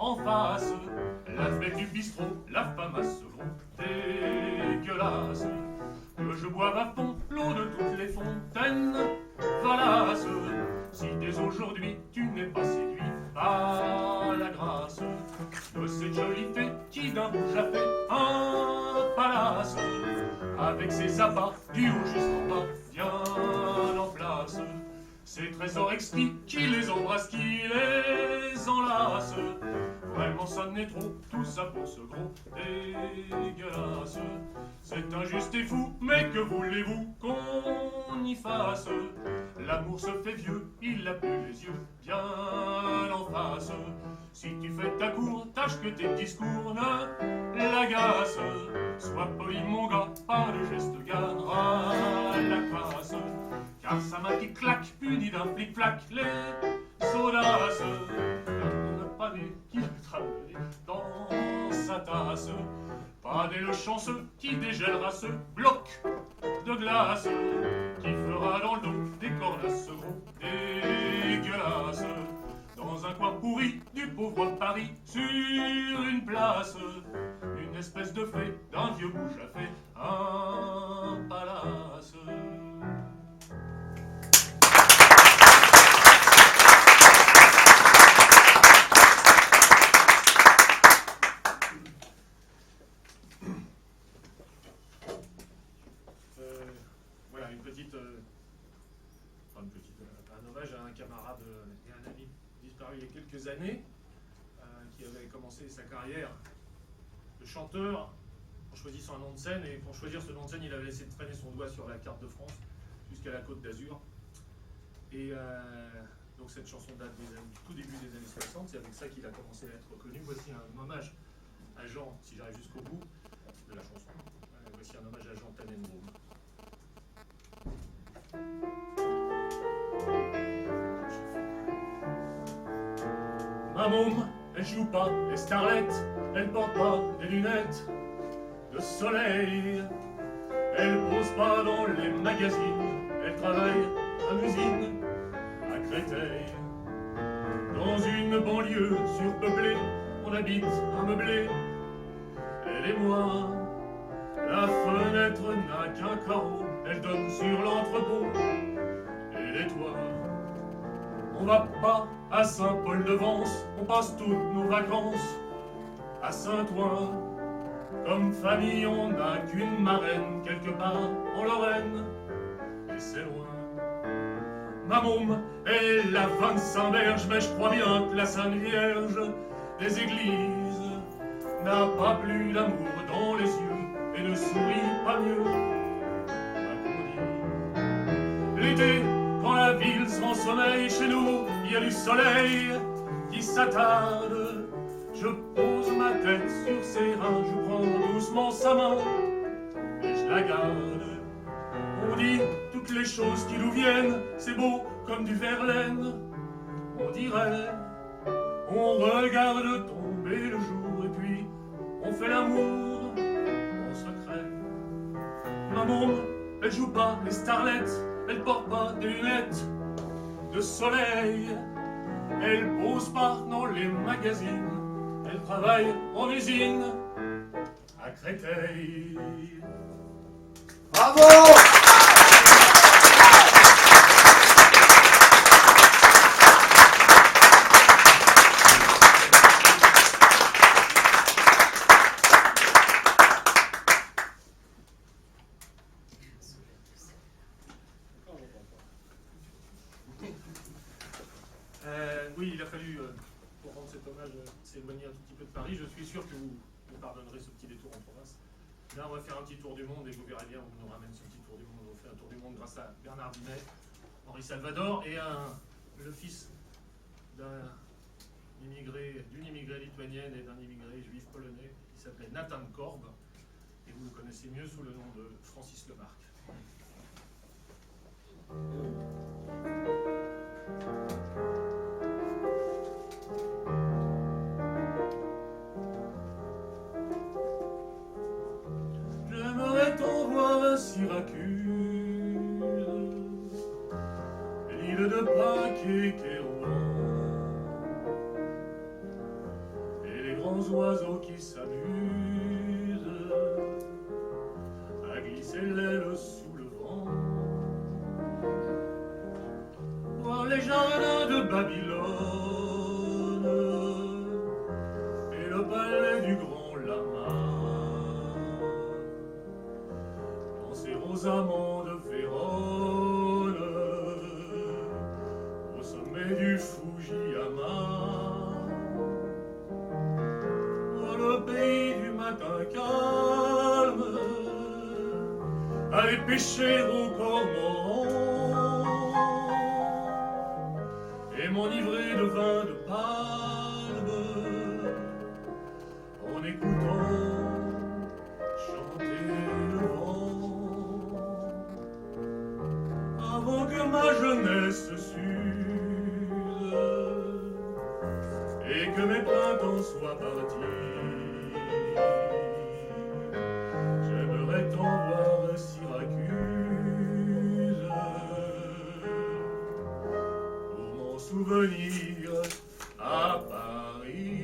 en face, la fenêtre du bistrot, la femme à second, dégueulasse. Que je boive à fond l'eau de toutes les fontaines, voilà si dès aujourd'hui tu n'es pas séduit par la grâce de cette jolie fée qui d'un bouge a fait un palace, avec ses appâts du haut jusqu'en bas, bien en place. Ces trésors exquis qui les embrassent, qui les enlacent. Vraiment ça n'est trop, tout ça pour ce gros dégueulasse. C'est injuste et fou, mais que voulez-vous qu'on y fasse? L'amour se fait vieux, il a plus les yeux bien en face. Si tu fais ta cour, tâche que tes discours ne l'agacent. Sois poli mon gars, pas de geste garde à la classe. Car sa main qui claque, punie d'un flic-flac, les audaces. On n'a pas né qui travaille dans sa tasse. Pas dès le chanceux qui dégèlera ce bloc de glace, qui fera dans le dos des cornasses gros dégueulasses. Dans un coin pourri du pauvre Paris, sur une place, une espèce de fée d'un vieux bouge a fait un palace. Voilà, un hommage à un camarade et un ami disparu il y a quelques années, qui avait commencé sa carrière de chanteur en choisissant un nom de scène, et pour choisir ce nom de scène, il avait laissé traîner son doigt sur la carte de France jusqu'à la Côte d'Azur. Et donc cette chanson date du tout début des années 60, c'est avec ça qu'il a commencé à être reconnu. Voici un hommage à Jean, si j'arrive jusqu'au bout de la chanson. Voici un hommage à Jean Tannenbaum. Ma môme, elle joue pas les starlettes, elle porte pas des lunettes de soleil, elle pose pas dans les magazines, elle travaille en usine à Créteil. Dans une banlieue surpeuplée, on habite un meublé, elle et moi. La fenêtre n'a qu'un carreau, elle donne sur l'entrepôt et les toits. On va pas à Saint-Paul-de-Vence, on passe toutes nos vacances à Saint-Ouen. Comme famille, on n'a qu'une marraine quelque part en Lorraine, et c'est loin. Ma môme, elle a 25 berges, mais je crois bien que la Sainte Vierge des églises n'a pas plus d'amour dans les yeux et ne sourit pas mieux. L'été, quand la ville s'en sommeille, chez nous, il y a du soleil qui s'attarde. Je pose ma tête sur ses reins, je prends doucement sa main et je la garde. On dit toutes les choses qui nous viennent, c'est beau comme du Verlaine. On dirait, on regarde tomber le jour et puis on fait l'amour en secret. Ma môme, elle joue pas les starlettes, elle porte pas des lunettes de soleil, elle pose pas dans les magazines, elle travaille en usine à Créteil. Bravo! Oui, il a fallu, pour rendre cet hommage, s'éloigner un tout petit peu de Paris. Je suis sûr que vous me pardonnerez ce petit détour en province. Là, on va faire un petit tour du monde et vous verrez bien, on nous ramène ce petit tour du monde. On fait un tour du monde grâce à Bernard Dimet, Henri Salvador et le fils d'une immigrée lituanienne et d'un immigré juif polonais qui s'appelait Nathan Korb. Et vous le connaissez mieux sous le nom de Francis Lemarque. J'aimerais t'en voir à Syracuse, l'île de Pâques et Kérouan. grands oiseaux qui s'amusent à glisser l'aile sous le vent, voir les jardins de Babylone et le palais du grand lama, penser aux amants de Vérone au sommet du Fujiyama. Le pays du matin calme, aller pêcher au cormoran et m'enivrer de vin de palme en écoutant chanter le vent, avant que ma jeunesse s'use et que mes printemps soient partis. J'aimerais t'en voir Syracuse pour mon souvenir à Paris.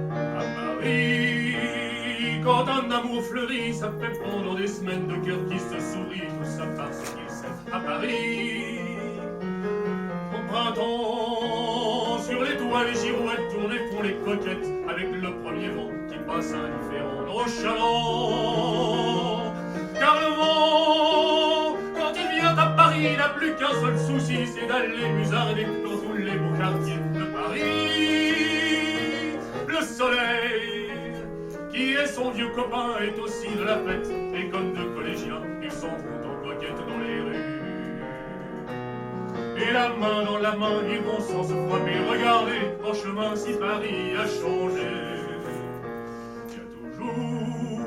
À Paris, quand un amour fleurit, ça fait pendant des semaines de cœur qui se sourit, tout ça parce qu'il s'aime. À Paris, au printemps, sur les toits, les girouettes tournent et font les coquettes avec le premier vent qui passe indifférent, nonchalant. Car le vent, quand il vient à Paris, il n'a plus qu'un seul souci, c'est d'aller musarder dans tous les beaux quartiers de Paris. Le soleil, qui est son vieux copain, est aussi de la fête, et comme deux collégiens, ils s'en vont en coquette dans les rues. Et la main dans la main, ils vont sans se frapper. Regardez en chemin si Paris a changé. Il y a toujours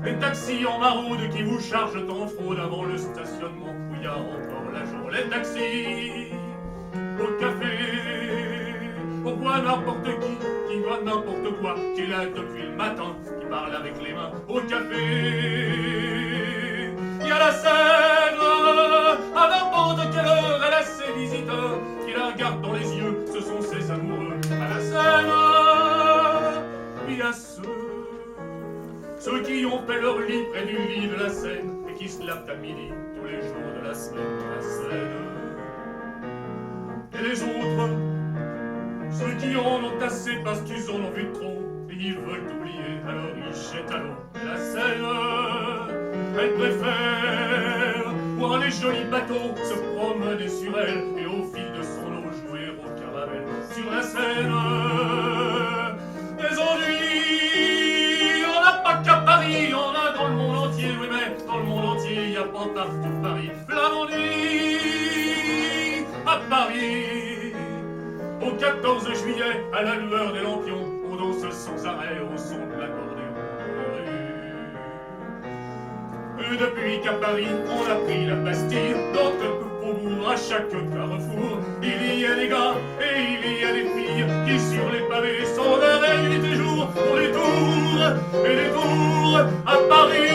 les taxis en maraude qui vous chargent en fraude avant le stationnement où il y a encore l'agent. Les taxis au café, on voit n'importe qui voit n'importe quoi, qui est là depuis le matin, qui parle avec les mains au café. Il y a la Seine, à n'importe quelle heure, elle a ses visiteurs qui la regardent dans les yeux, ce sont ses amoureux. À la Seine, il y a ceux qui ont fait leur lit près du lit de la Seine et qui se lavent à midi tous les jours de la semaine. À la Seine. Et les autres, ceux qui en ont assez parce qu'ils en ont vu trop et ils veulent oublier, alors ils jettent à l'eau. La Seine, elle préfère voir les jolis bateaux se promener sur elle et au fil de son eau jouer au caravelle. Sur la Seine, les ennuis, on n'a pas qu'à Paris, on a dans le monde entier, oui mais dans le monde entier, il n'y a pas partout Paris. L'ennui à Paris, au 14 juillet, à la lueur des lampions, on danse sans arrêt au son de l'accordéon dans les rues. Et depuis qu'à Paris, on a pris la Bastille, dans quelques faubourgs, à chaque carrefour, il y a des gars et il y a des filles qui sur les pavés sont derrière nuit et jour pour les tours et les tours à Paris.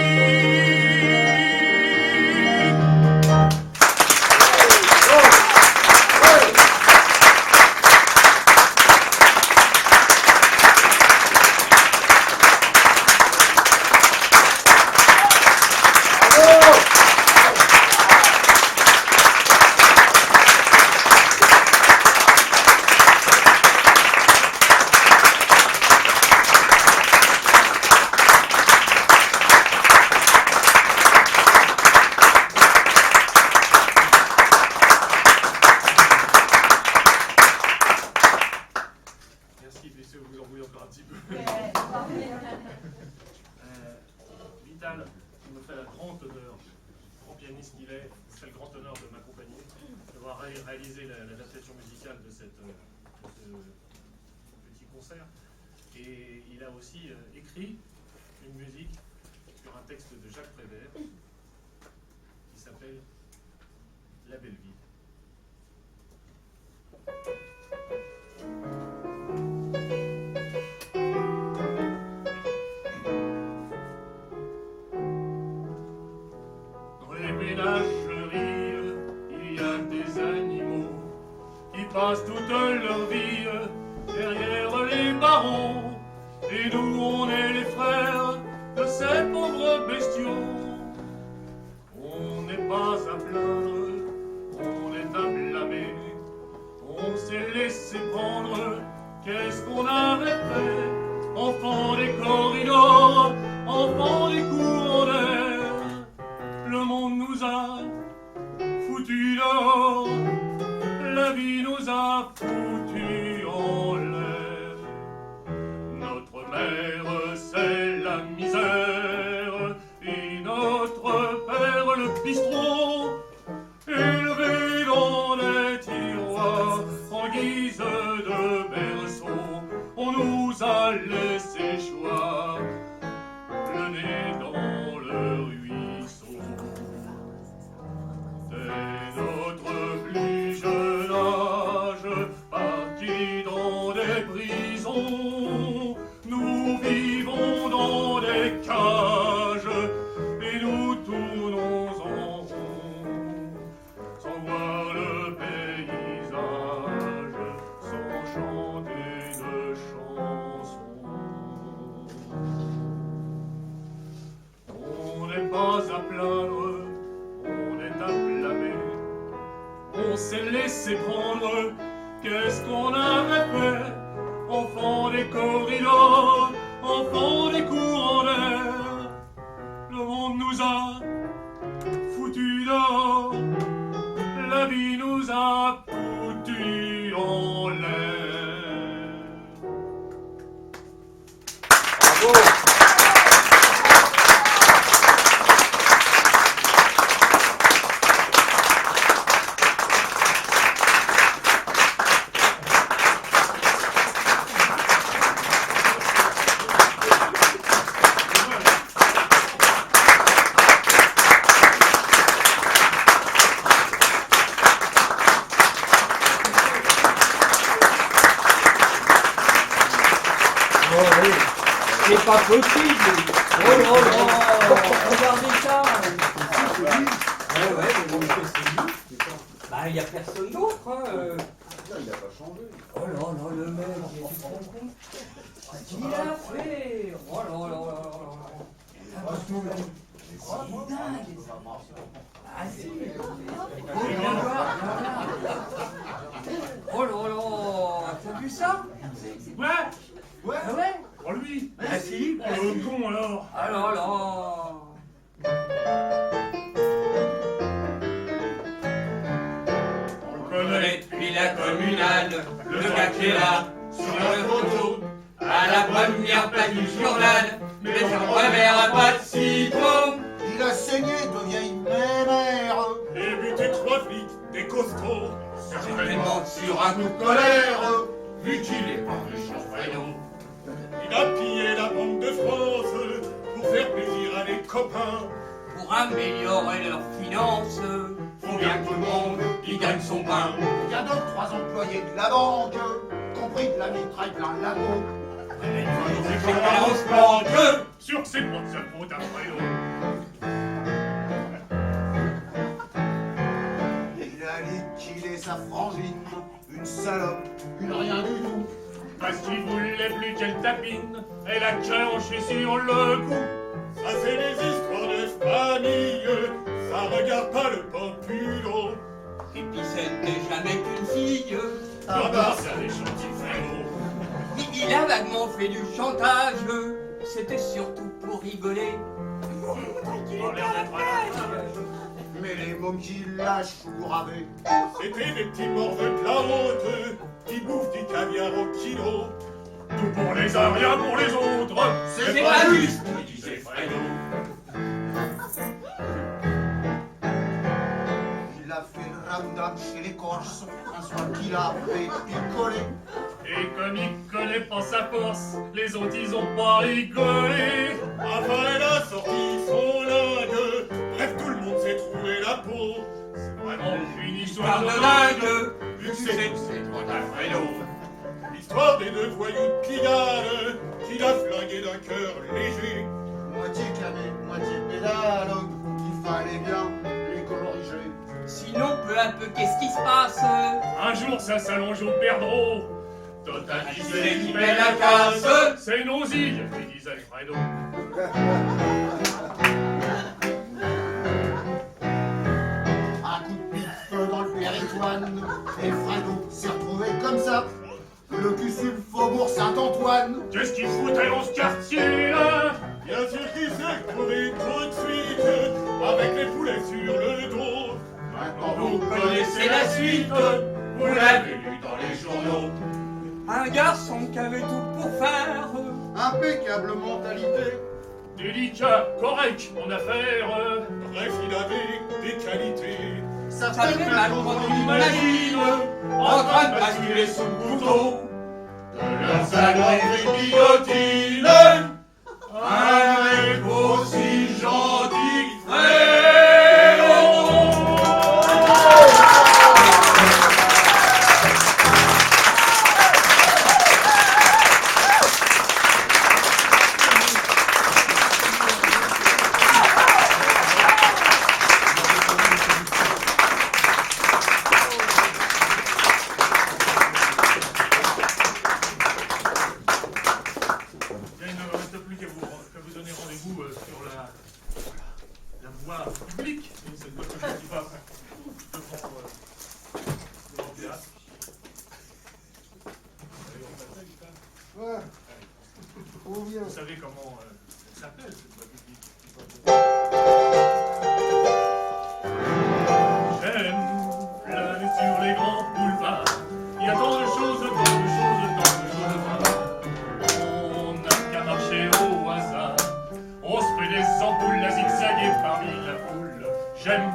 Vital me fait le grand honneur, grand pianiste qu'il est, c'est le grand honneur de m'accompagner, d'avoir réalisé l'adaptation musicale de ce petit concert. Et il a aussi écrit une musique sur un texte de Jacques Prévert qui s'appelle La Belle Ville. Dans les ménageries, il y a des animaux passent toute leur vie derrière les barreaux. Et nous, on est les frères de ces pauvres bestiaux. On n'est pas à plaindre, on est à blâmer. On s'est laissé prendre, qu'est-ce qu'on avait fait? Enfants des corridors, enfants des cours d'air, le monde nous a foutus dehors, la vie nous a foutus en l'air. Notre mère, c'est la misère, et notre père, le bistrot, élevé dans les tiroirs en guise de berceau. On nous a laissé choir, le nez dans le ruisseau. Dès notre plus jeune âge, partis dans des prisons, nous vivons dans des cages et nous tournons en rond, sans voir le paysage, sans chanter de chansons. On n'est pas à plaindre, on est à blâmer. On s'est laissé prendre, qu'est-ce qu'on avait fait? Enfants des corridors, enfants des cours en l'air, le monde nous a foutus dehors, la vie nous a foutus en l'air. Bravo. C'est pas possible. Oh là là, regardez ça. Ouais, mais bon, c'est lui. Bah, il n'y a personne d'autre. Hein. Il n'a pas changé. Oh là là, le mec, il est tout con. Qu'il a fait. Oh là là là là là. C'est dingue. Ah si. Oh là là, t'as vu ça? Ouais, Ouais. Ah ouais? pour lui. Ah si. Le con alors. Ah là là. On connaît Depuis la communale, le gars qui est là, sur le photo, à la première page du journal, mais son revers pas de citron. Il a saigné de vieilles mémères. et buté 3 flics, des costauds. Certainement sur un coup de Colère. vu qu'il est pas méchant, voyons. Il a pillé la Banque de France pour faire plaisir à des copains. Pour améliorer leurs finances, faut bien que tout le monde y gagne son pain. Il y a donc 3 employés de la banque, compris de la mitraille plein la peau. On se planque. Sur ses potes, ça compte après l'eau. Il a liquidé sa frangine, une salope, une rien du tout. Parce qu'il voulait plus qu'elle tapine, elle a clenché sur le coup. Ça c'est des histoires de famille, ça regarde pas le populo. Et puis c'était jamais qu'une fille. Ah bah c'est des gentils frérots. Il a vaguement fait du chantage, c'était surtout pour rigoler. Dans l'air d'être un Mais les mômes qui lâchent ou gravés. C'était des petits morveux de la haute qui bouffent du caviar au kilo. Tout pour les uns, rien pour les autres. C'est pas juste, disait Fredo. Il a fait le ramdam chez les Corses, un soir qu'il a fait picoler. Et comme il connaît pas sa force, les autres ils ont pas rigolé. Enfin elle a sorti son lingue, bref tout le monde s'est trouvé la peau. C'est vraiment une histoire de dingue, vu que c'est trop d'Alfredo. L'histoire des 2 voyous de Pigalle, qu'il a flingué d'un cœur léger. Moitié camé, moitié pédale, il fallait bien les corriger. Sinon, peu à peu, qu'est-ce qui se passe? Un jour, ça s'allonge au perdreau. Totaliser qui met la casse. C'est nos îles, qui disait Fredo. Un coup de pif dans le Péritoine, et Fredo s'est retrouvé comme ça. Le cul sur le faubourg Saint-Antoine. Qu'est-ce qu'il foutait dans ce quartier là? Bien sûr qu'il s'est retrouvé tout de suite avec les poulets sur le dos. Maintenant Vous connaissez la suite, Vous l'avez lu dans les journaux. un garçon qui avait tout pour faire. impeccable mentalité. Délicat, correct en affaires. Bref, il avait des qualités. Ça Ça fait mal quand on imagine en train de basculer sous le couteau. De leur saloperie guillotine. Un mec aussi gentil que Bien, il ne me reste plus qu'à vous donner rendez-vous sur la voie publique. Et cette fois que je ne dis pas devant le théâtre. Ouais. Oh, bien. Vous savez comment elle s'appelle cette voie publique? J'aime planer sur les grands boulevards. Il y a tant de choses, tant de choses, tant de choses à voir. On n'a qu'à marcher au hasard. On se fait des ampoules à zigzaguer parmi la foule. J'aime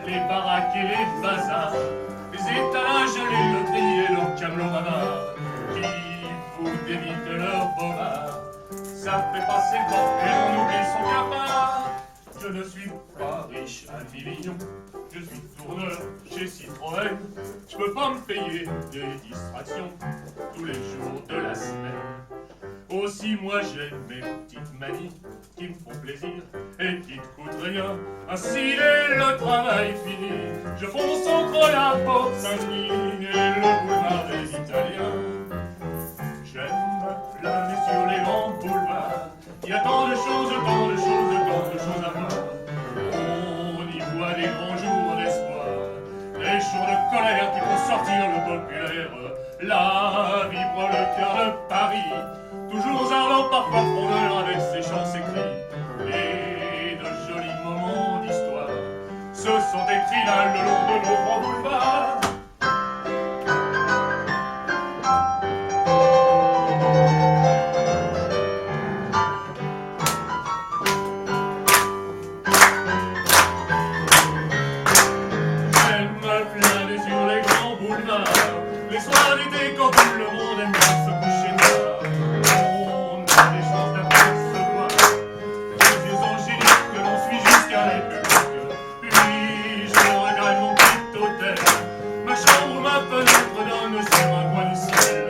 les baraques et les bazars, les étalages, les loteries et leurs camelots bavards qui vous débitent leurs bobards. Ça fait passer le temps et on oublie son cafard. Je ne suis pas riche à 10 millions, je suis tourneur chez Citroën. Je peux pas me payer des distractions tous les jours de la semaine. Aussi moi j'ai mes petites manies qui me font plaisir et qui ne coûtent rien. Ainsi dès le travail fini, je fonce entre la porte Saint-Denis et le boulevard des Italiens. J'aime planer sur les grands boulevards. Il y a tant de choses, tant de choses, tant de choses à voir. On y voit des grands jours d'espoir, des jours de colère qui font sortir le populaire. Là vibre le cœur de Paris, toujours ardent, parfois frondeur avec ses chants, ses cris. Et de jolis moments d'histoire se sont écrits là le long de nos grands boulevards. Les soirs d'été quand tout le monde aime bien se coucher tard, on a des chances d'apercevoir des yeux angéliques que l'on suit jusqu'à la République. Puis je regrette mon petit hôtel, ma chambre, ma fenêtre donne sur un coin du ciel.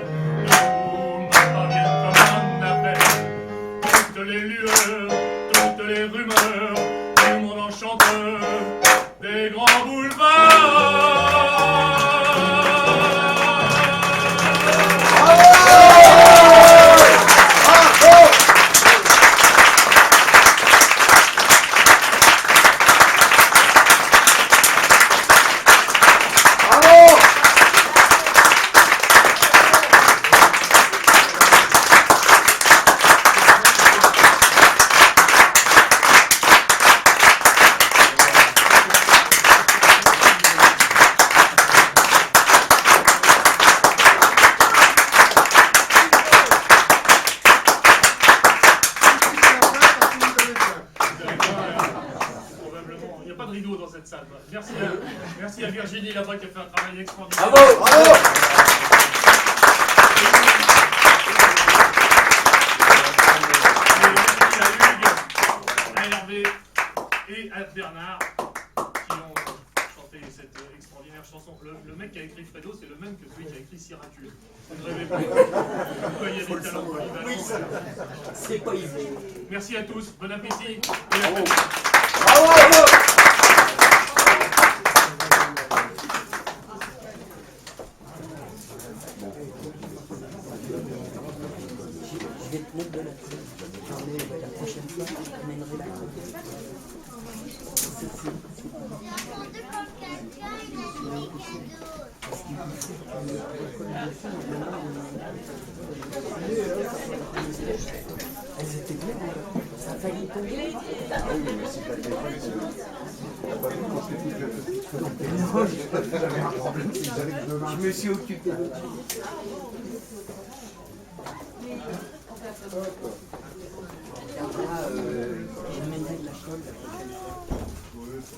Tout me parvient comme un appel, toutes les lueurs, toutes les rumeurs du monde enchanteur des grands boulevards. Merci à Virginie là-bas qui a fait un travail extraordinaire. Bravo! Bravo! Merci à Hugues, à Hervé et à Bernard qui ont chanté cette extraordinaire chanson. Le mec qui a écrit Fredo, c'est le même que celui qui a écrit Syracuse. Vous ne rêvez pas. Pourquoi il y a des talents polyvalents. Oui, c'est pas easy. Merci à tous, bon appétit. Bravo! Bravo! vais te mettre de la crème. La prochaine fois, je t'amènerai la crème. Elles étaient bien, ça a failli tomber. Ah oui, mais si t'as fait t'as pas vu quand j'avais un problème, c'est que j'avais que 2 mains. Je me suis occupé de tout. J'amènerai de la colle la prochaine fois.